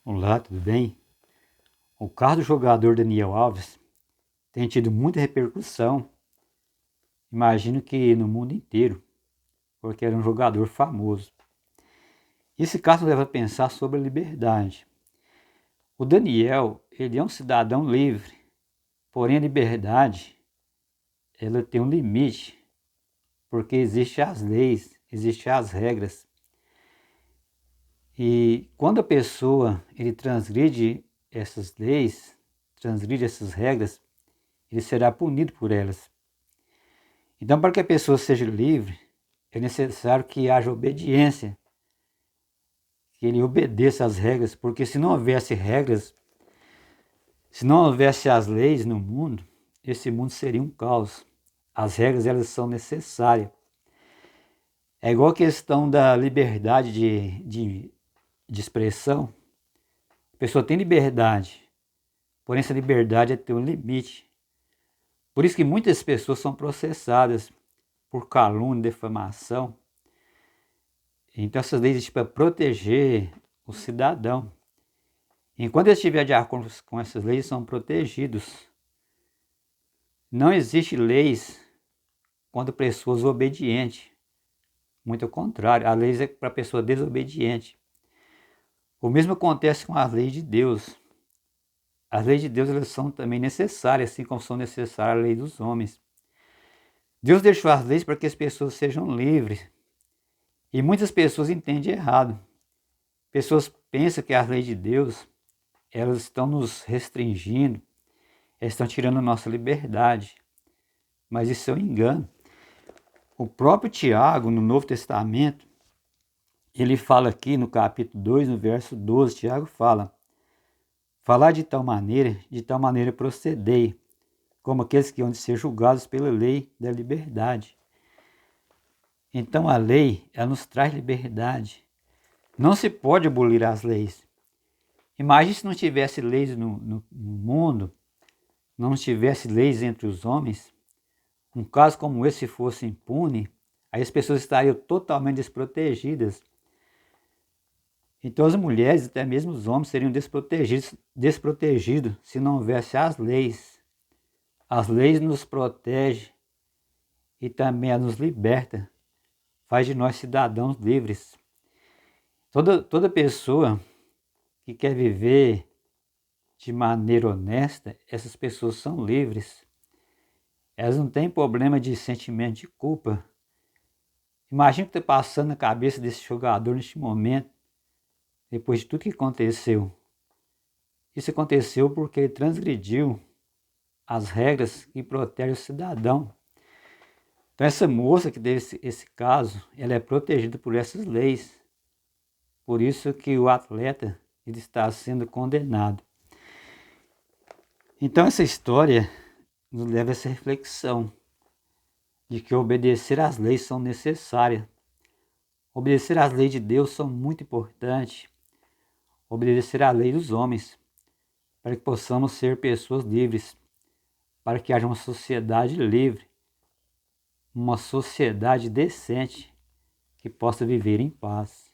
Olá, tudo bem? O caso do jogador Daniel Alves tem tido muita repercussão, imagino que no mundo inteiro, porque era um jogador famoso. Esse caso leva a pensar sobre a liberdade. O Daniel, ele é um cidadão livre, porém a liberdade, ela tem um limite, porque existem as leis, existem as regras. E quando a pessoa ele transgride essas leis, transgride essas regras, ele será punido por elas. Então, para que a pessoa seja livre, é necessário que haja obediência, que ele obedeça às regras, porque se não houvesse regras, se não houvesse as leis no mundo, esse mundo seria um caos. As regras, elas são necessárias. É igual a questão da liberdade de expressão. A pessoa tem liberdade, porém essa liberdade tem um limite. Por isso que muitas pessoas são processadas por calúnia, defamação. Então essas leis existem para proteger o cidadão. Enquanto eles estiverem de acordo com essas leis, são protegidos. Não existe leis contra pessoas obedientes. Muito ao contrário, a lei é para pessoa desobediente. O mesmo acontece com as leis de Deus. As leis de Deus, elas são também necessárias, assim como são necessárias as leis dos homens. Deus deixou as leis para que as pessoas sejam livres. E muitas pessoas entendem errado. Pessoas pensam que as leis de Deus, elas estão nos restringindo, elas estão tirando a nossa liberdade. Mas isso é um engano. O próprio Tiago, no Novo Testamento, ele fala aqui no capítulo 2, no verso 12, Tiago fala: falar de tal maneira procedei, como aqueles que hão de ser julgados pela lei da liberdade. Então a lei, ela nos traz liberdade. Não se pode abolir as leis. Imagine se não tivesse leis no mundo, não tivesse leis entre os homens, um caso como esse fosse impune, aí as pessoas estariam totalmente desprotegidas. Então as mulheres, até mesmo os homens, seriam desprotegidos se não houvesse as leis. As leis nos protegem e também nos liberta, faz de nós cidadãos livres. Toda pessoa que quer viver de maneira honesta, essas pessoas são livres. Elas não têm problema de sentimento de culpa. Imagina o que está passando na cabeça desse jogador neste momento, depois de tudo que aconteceu. Isso aconteceu porque ele transgrediu as regras que protegem o cidadão. Então essa moça que teve esse caso, ela é protegida por essas leis. Por isso que o atleta ele está sendo condenado. Então essa história nos leva a essa reflexão de que obedecer às leis são necessárias. Obedecer às leis de Deus são muito importantes. Obedecer à lei dos homens, para que possamos ser pessoas livres, para que haja uma sociedade livre, uma sociedade decente que possa viver em paz.